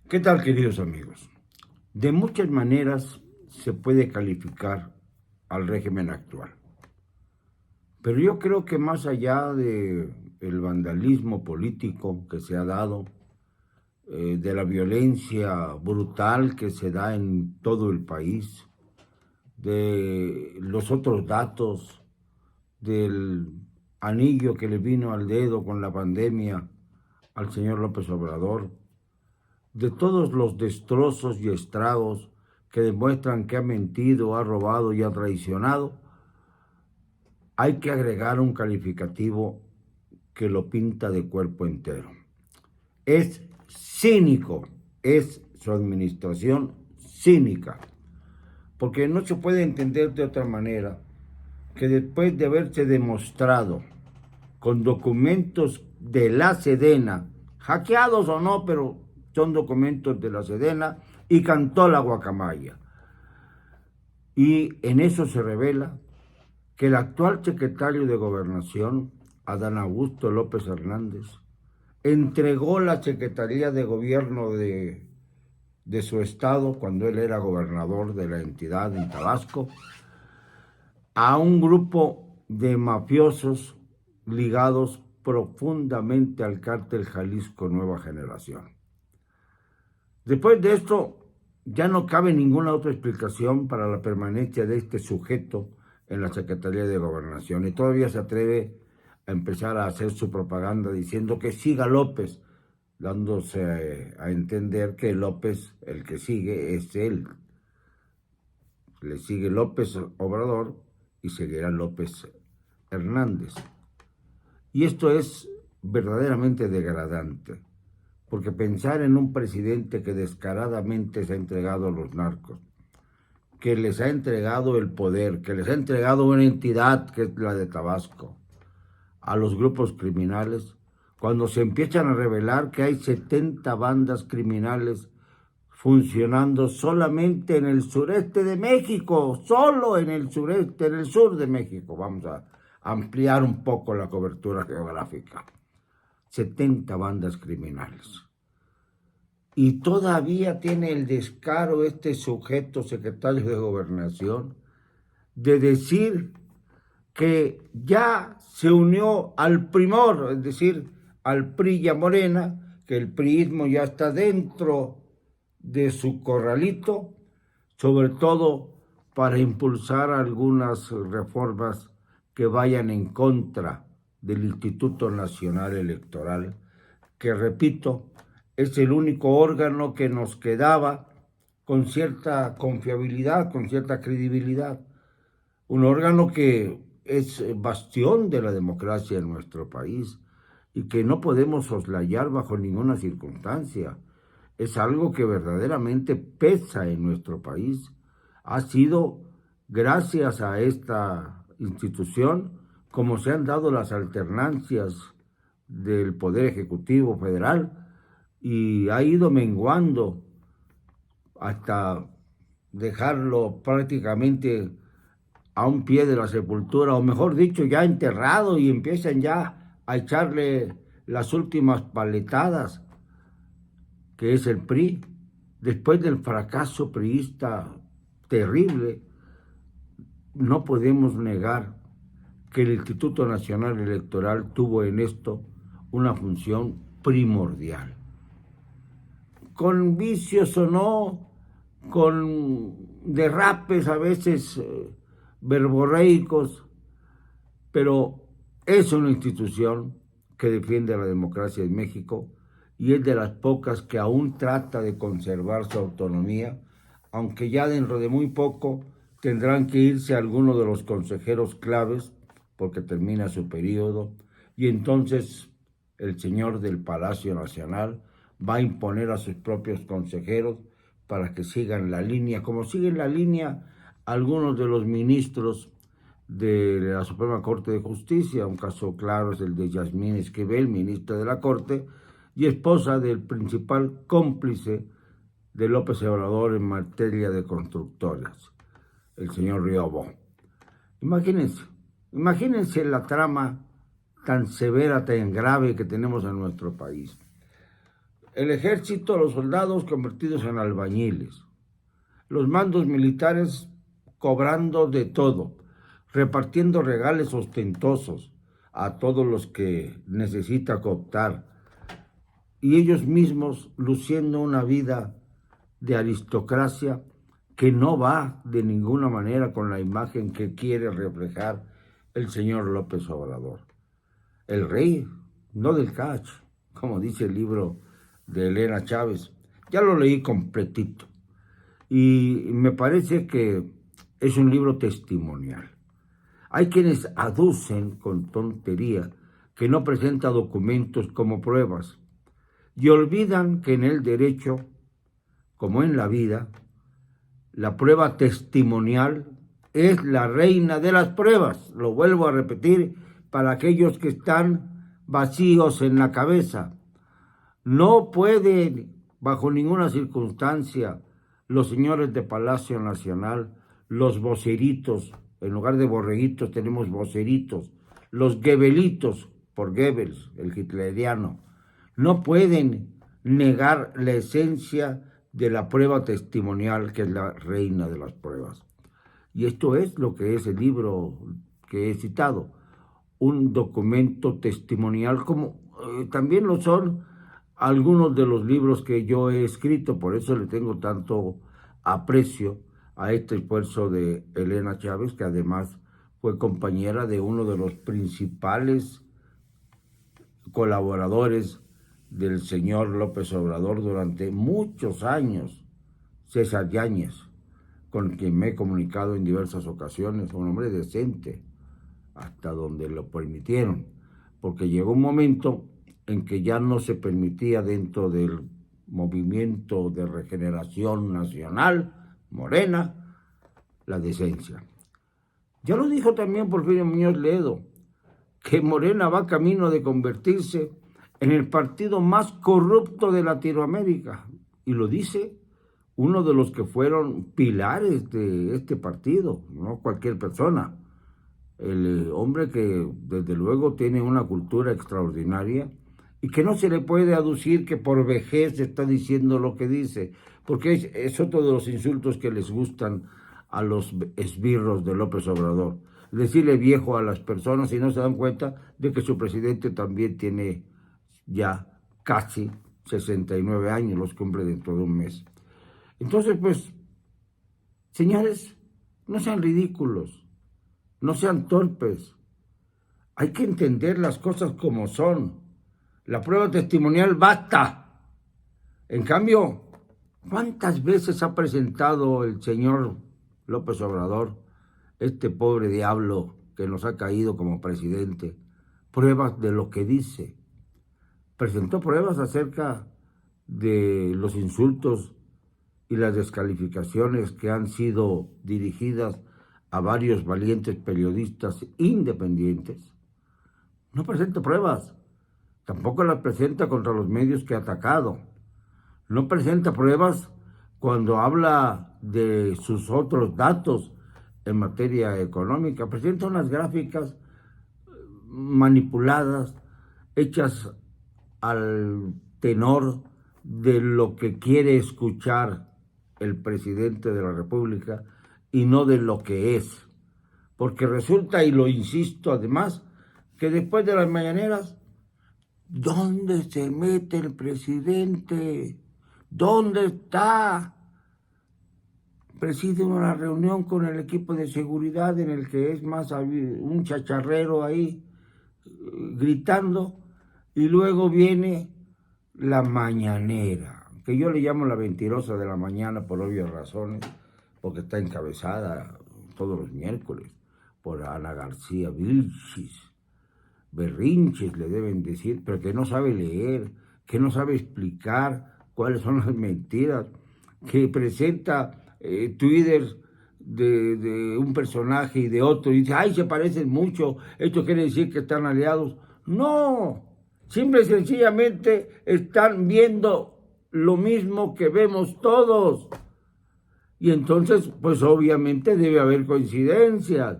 ¿Qué tal, queridos amigos? De muchas maneras se puede calificar al régimen actual, pero yo creo que más allá de el vandalismo político que se ha dado, de la violencia brutal que se da en todo el país, de los otros datos, del anillo que le vino al dedo con la pandemia al señor López Obrador, de todos los destrozos y estragos que demuestran que ha mentido, ha robado y ha traicionado, hay que agregar un calificativo que lo pinta de cuerpo entero. Es cínico, es su administración cínica, porque no se puede entender de otra manera que después de haberse demostrado con documentos de la Sedena, hackeados o no, pero son documentos de la Sedena, y cantó la guacamaya. Y en eso se revela que el actual secretario de Gobernación, Adán Augusto López Hernández, entregó la Secretaría de Gobierno de su estado, cuando él era gobernador de la entidad en Tabasco, a un grupo de mafiosos ligados profundamente al cártel Jalisco Nueva Generación. Después de esto, ya no cabe ninguna otra explicación para la permanencia de este sujeto en la Secretaría de Gobernación, y todavía se atreve a empezar a hacer su propaganda diciendo que siga López, dándose a entender que López, el que sigue, es él. Le sigue López Obrador y seguirá López Hernández. Y esto es verdaderamente degradante, porque pensar en un presidente que descaradamente se ha entregado a los narcos, que les ha entregado el poder, que les ha entregado una entidad que es la de Tabasco, a los grupos criminales, cuando se empiezan a revelar que hay 70 bandas criminales funcionando solamente en el sureste de México, solo en el sureste, en el sur de México. Vamos a ampliar un poco la cobertura geográfica. 70 bandas criminales. Y todavía tiene el descaro este sujeto, secretario de Gobernación, de decir que ya se unió al primor, es decir, al PRI y a Morena, que el priismo ya está dentro de su corralito, sobre todo para impulsar algunas reformas que vayan en contra del Instituto Nacional Electoral, que, repito, es el único órgano que nos quedaba con cierta confiabilidad, con cierta credibilidad. Un órgano que es bastión de la democracia en nuestro país y que no podemos soslayar bajo ninguna circunstancia. Es algo que verdaderamente pesa en nuestro país. Ha sido gracias a esta institución como se han dado las alternancias del Poder Ejecutivo Federal, y ha ido menguando hasta dejarlo prácticamente a un pie de la sepultura, o mejor dicho, ya enterrado, y empiezan ya a echarle las últimas paletadas, que es el PRI. Después del fracaso priista terrible, no podemos negar que el Instituto Nacional Electoral tuvo en esto una función primordial. Con vicios o no, con derrapes a veces verborreicos, pero es una institución que defiende a la democracia en México y es de las pocas que aún trata de conservar su autonomía, aunque ya dentro de muy poco tendrán que irse algunos de los consejeros claves porque termina su periodo, y entonces el señor del Palacio Nacional va a imponer a sus propios consejeros para que sigan la línea, como siguen la línea algunos de los ministros de la Suprema Corte de Justicia. Un caso claro es el de Yasmín Esquivel, ministra de la Corte y esposa del principal cómplice de López Obrador en materia de constructoras, el señor Riobó. Imagínense la trama tan severa, tan grave que tenemos en nuestro país. el ejército, los soldados convertidos en albañiles, los mandos militares cobrando de todo, repartiendo regales ostentosos a todos los que necesita cooptar, y ellos mismos luciendo una vida de aristocracia que no va de ninguna manera con la imagen que quiere reflejar el señor López Obrador. El rey, no del cach, como dice el libro de Elena Chávez. Ya lo leí completito y me parece que es un libro testimonial. Hay quienes aducen con tontería que no presenta documentos como pruebas y olvidan que en el derecho, como en la vida, la prueba testimonial es la reina de las pruebas. Lo vuelvo a repetir para aquellos que están vacíos en la cabeza. No pueden, bajo ninguna circunstancia, los señores de Palacio Nacional, los voceritos, en lugar de borreguitos tenemos voceritos, los Goebbelitos, por Goebbels, el hitleriano, no pueden negar la esencia de la prueba testimonial, que es la reina de las pruebas. Y esto es lo que es el libro que he citado, un documento testimonial, como también lo son algunos de los libros que yo he escrito. Por eso le tengo tanto aprecio a este esfuerzo de Elena Chávez, que además fue compañera de uno de los principales colaboradores del señor López Obrador durante muchos años, César Yáñez, con quien me he comunicado en diversas ocasiones, un hombre decente, hasta donde lo permitieron, porque llegó un momento en que ya no se permitía dentro del movimiento de regeneración nacional, Morena, la decencia. Ya lo dijo también Porfirio Muñoz Ledo, que Morena va camino de convertirse en el partido más corrupto de Latinoamérica. Y lo dice uno de los que fueron pilares de este partido, no cualquier persona. El hombre que desde luego tiene una cultura extraordinaria y que no se le puede aducir que por vejez está diciendo lo que dice, porque es otro de los insultos que les gustan a los esbirros de López Obrador. Decirle viejo a las personas y no se dan cuenta de que su presidente también tiene ya casi 69 años, los cumple dentro de un mes. Entonces, pues, señores, no sean ridículos, no sean torpes. Hay que entender las cosas como son. La prueba testimonial basta. En cambio, ¿cuántas veces ha presentado el señor López Obrador, este pobre diablo que nos ha caído como presidente, pruebas de lo que dice? Presentó pruebas acerca de los insultos y las descalificaciones que han sido dirigidas a varios valientes periodistas independientes. No presenta pruebas. Tampoco las presenta contra los medios que ha atacado. No presenta pruebas cuando habla de sus otros datos en materia económica. Presenta unas gráficas manipuladas, hechas al tenor de lo que quiere escuchar el presidente de la República y no de lo que es. Porque resulta, y lo insisto además, que después de las mañaneras, ¿dónde se mete el presidente? ¿Dónde está? Preside una reunión con el equipo de seguridad en el que es más un chacharrero ahí gritando, y luego viene la mañanera, que yo le llamo la mentirosa de la mañana por obvias razones, porque está encabezada todos los miércoles por Ana García Vilchis. Berrinches le deben decir, pero que no sabe leer, que no sabe explicar cuáles son las mentiras, que presenta Twitter de un personaje y de otro, y dice, ay, se parecen mucho, esto quiere decir que están aliados. No, simple y sencillamente están viendo lo mismo que vemos todos. Y entonces, pues obviamente debe haber coincidencias.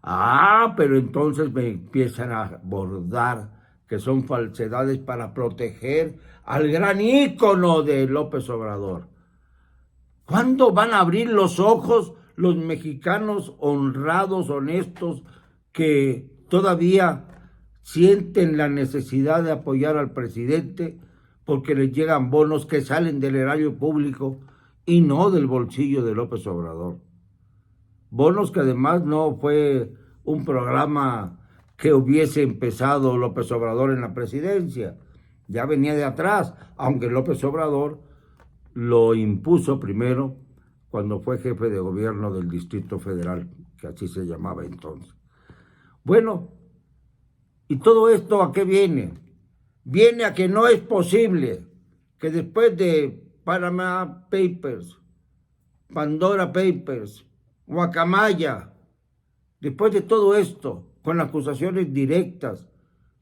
Ah, pero entonces me empiezan a bordar que son falsedades para proteger al gran ícono de López Obrador. ¿Cuándo van a abrir los ojos los mexicanos honrados, honestos, que todavía sienten la necesidad de apoyar al presidente porque les llegan bonos que salen del erario público y no del bolsillo de López Obrador? Bonos que además no fue un programa que hubiese empezado López Obrador en la presidencia, ya venía de atrás, aunque López Obrador lo impuso primero cuando fue jefe de gobierno del Distrito Federal, que así se llamaba entonces. Bueno, ¿y todo esto a qué viene? Viene a que no es posible que después de Panama Papers, Pandora Papers, Guacamaya, después de todo esto, con acusaciones directas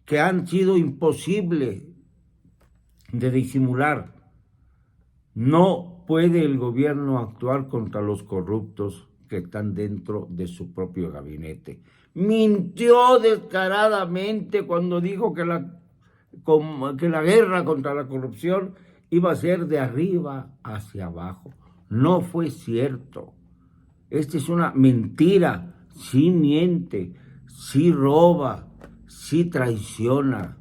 que han sido imposibles de disimular, no puede el gobierno actuar contra los corruptos que están dentro de su propio gabinete. Mintió descaradamente cuando dijo que la guerra contra la corrupción iba a ser de arriba hacia abajo. No fue cierto. Esta es una mentira. Sí miente, sí roba, sí traiciona.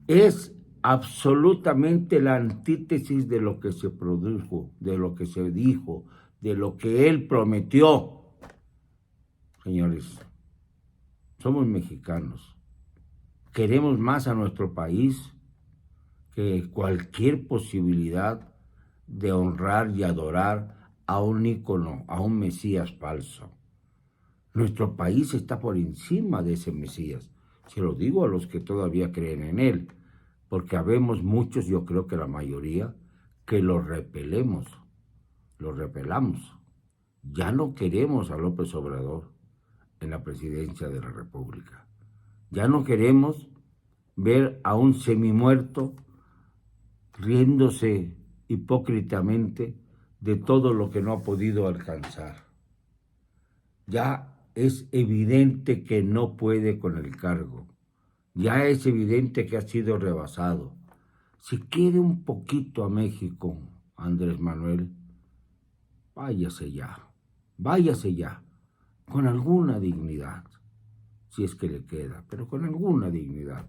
Es absolutamente la antítesis de lo que se produjo, de lo que se dijo, de lo que él prometió. Señores, somos mexicanos. Queremos más a nuestro país que cualquier posibilidad de honrar y adorar a un ícono, a un Mesías falso. Nuestro país está por encima de ese Mesías. Se lo digo a los que todavía creen en él, porque habemos muchos, yo creo que la mayoría, que lo repelamos. Ya no queremos a López Obrador en la presidencia de la República. Ya no queremos ver a un semimuerto riéndose hipócritamente de todo lo que no ha podido alcanzar. Ya es evidente que no puede con el cargo. Ya es evidente que ha sido rebasado. Si quiere un poquito a México, Andrés Manuel, váyase ya, con alguna dignidad, si es que le queda, pero con alguna dignidad.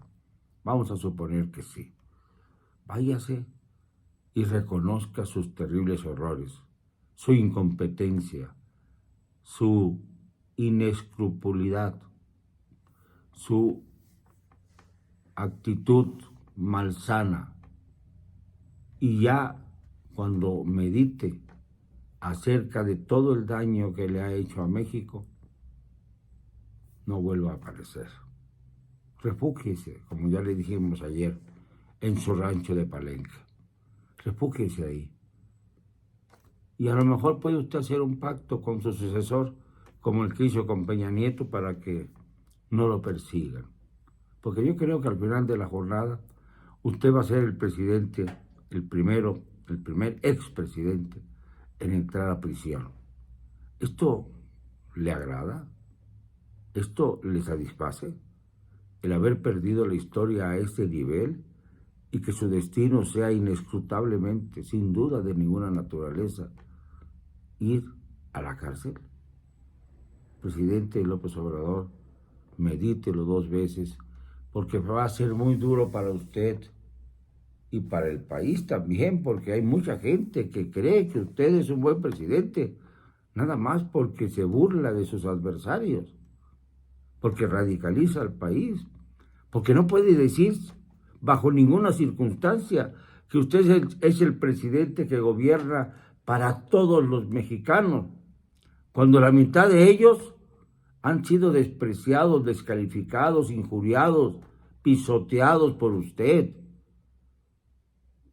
Vamos a suponer que sí. Váyase y reconozca sus terribles horrores, su incompetencia, su inescrupulidad, su actitud malsana. Y ya cuando medite acerca de todo el daño que le ha hecho a México, no vuelva a aparecer. Refúgiese, como ya le dijimos ayer, en su rancho de Palenque. Refúgiese ahí. Y a lo mejor puede usted hacer un pacto con su sucesor, como el que hizo con Peña Nieto, para que no lo persigan. Porque yo creo que al final de la jornada, usted va a ser el presidente, el primer expresidente en entrar a prisión. ¿Esto le agrada? ¿Esto le satisface? El haber perdido la historia a ese nivel y que su destino sea inescrutablemente, sin duda de ninguna naturaleza, ir a la cárcel. Presidente López Obrador, medítelo 2 veces, porque va a ser muy duro para usted y para el país también, porque hay mucha gente que cree que usted es un buen presidente, nada más porque se burla de sus adversarios, porque radicaliza al país, porque no puede decir bajo ninguna circunstancia que usted es el presidente que gobierna para todos los mexicanos, cuando la mitad de ellos han sido despreciados, descalificados, injuriados, pisoteados por usted.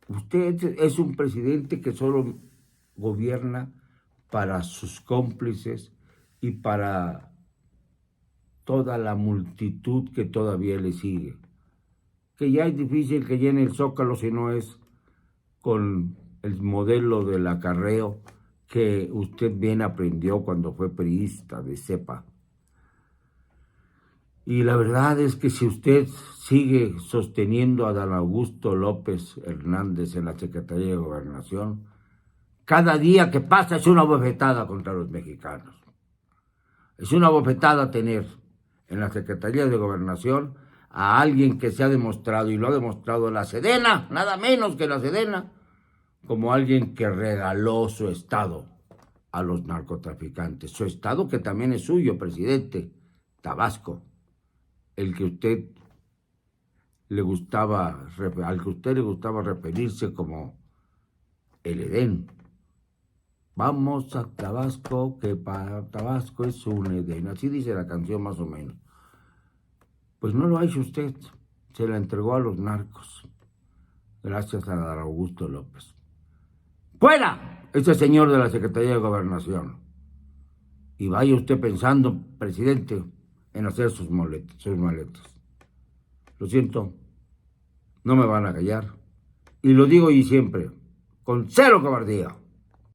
Usted es un presidente que solo gobierna para sus cómplices y para toda la multitud que todavía le sigue. Que ya es difícil que llene el Zócalo si no es con el modelo del acarreo que usted bien aprendió cuando fue priista de cepa. Y la verdad es que si usted sigue sosteniendo a Dan Augusto López Hernández en la Secretaría de Gobernación, cada día que pasa es una bofetada contra los mexicanos. Es una bofetada tener en la Secretaría de Gobernación a alguien que se ha demostrado, y lo ha demostrado la Sedena, nada menos que la Sedena, como alguien que regaló su estado a los narcotraficantes. Su estado que también es suyo, presidente, Tabasco, el que usted le gustaba, al que usted le gustaba referirse como el Edén. Vamos a Tabasco, que para Tabasco es un Edén. Así dice la canción más o menos. Pues no lo ha hecho usted. Se la entregó a los narcos. Gracias a Dan Augusto López. ¡Fuera! Ese señor de la Secretaría de Gobernación. Y vaya usted pensando, presidente, en hacer sus maletas. Lo siento, no me van a callar. Y lo digo y siempre, con cero cobardía.